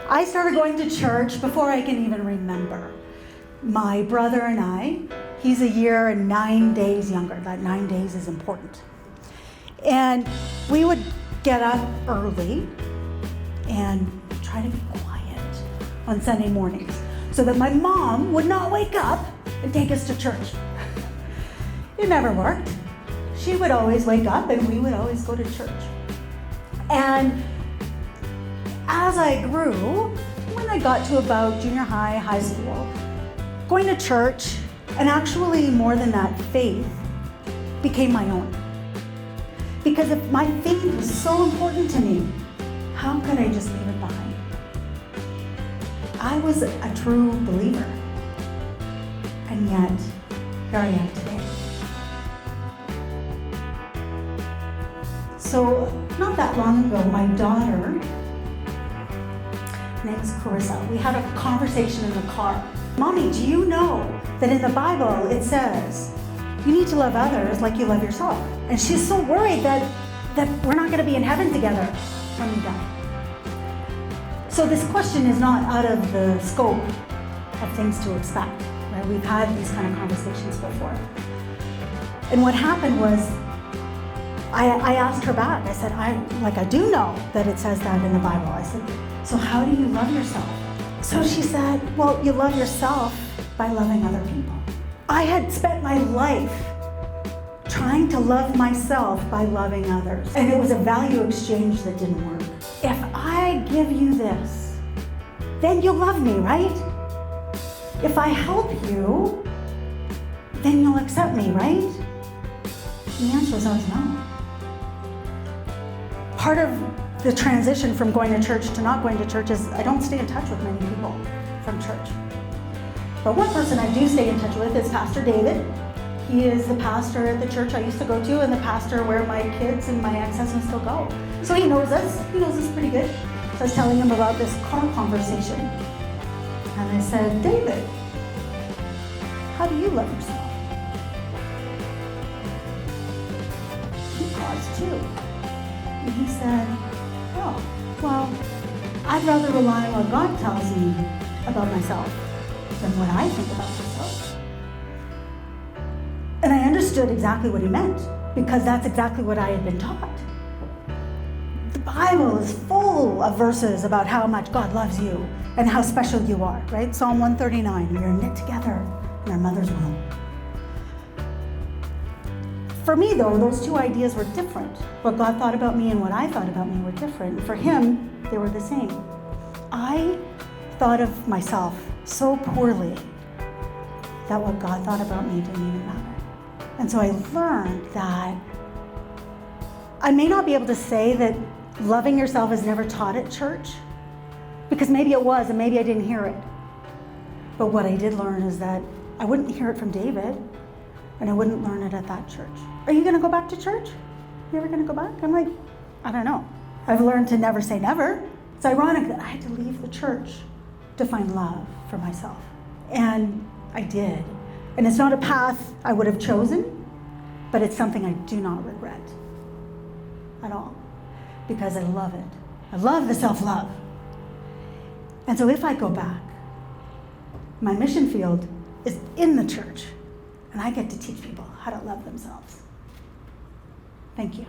I started going to church before I can even remember. My brother and I, he's a year and 9 days younger. That 9 days is important. And we would get up early and try to be quiet on Sunday mornings so that my mom would not wake up and take us to church. It never worked. She would always wake up and we would always go to church. And as I grew, when I got to about junior high, high school, going to church, and actually more than that, faith became my own. Because if my faith was so important to me, how could I just leave it behind? I was a true believer, and yet here I am today. So not that long ago, my daughter, her name is Carissa, we had a conversation in the car. Mommy, do you know that in the Bible it says you need to love others like you love yourself? And she's so worried that we're not going to be in heaven together when we die. So this question is not out of the scope of things to expect, right? We've had these kind of conversations before. And what happened was, I asked her back. I said, I do know that it says that in the Bible. I said, so how do you love yourself? So she said, well, you love yourself by loving other people. I had spent my life trying to love myself by loving others. And it was a value exchange that didn't work. If I give you this, then you'll love me, right? If I help you, then you'll accept me, right? And the answer was always no. Part of the transition from going to church to not going to church is I don't stay in touch with many people from church. But one person I do stay in touch with is Pastor David. He is the pastor at the church I used to go to and the pastor where my kids and my ex-husband still go. So he knows us. He knows us pretty good. So I was telling him about this car conversation. And I said, David, how do you love yourself? He paused too. And he said, oh, well, I'd rather rely on what God tells me about myself than what I think about myself. And I understood exactly what he meant, because that's exactly what I had been taught. The Bible is full of verses about how much God loves you and how special you are, right? Psalm 139, we are knit together in our mother's womb. For me, though, those two ideas were different. What God thought about me and what I thought about me were different. For him, they were the same. I thought of myself so poorly that what God thought about me didn't even matter. And so I learned that I may not be able to say that loving yourself is never taught at church, because maybe it was and maybe I didn't hear it. But what I did learn is that I wouldn't hear it from David, and I wouldn't learn it at that church. Are you going to go back to church? You ever going to go back? I'm like, I don't know. I've learned to never say never. It's ironic that I had to leave the church to find love for myself. And I did. And it's not a path I would have chosen, but it's something I do not regret at all, because I love it. I love the self-love. And so if I go back, my mission field is in the church, and I get to teach people how to love themselves. Thank you.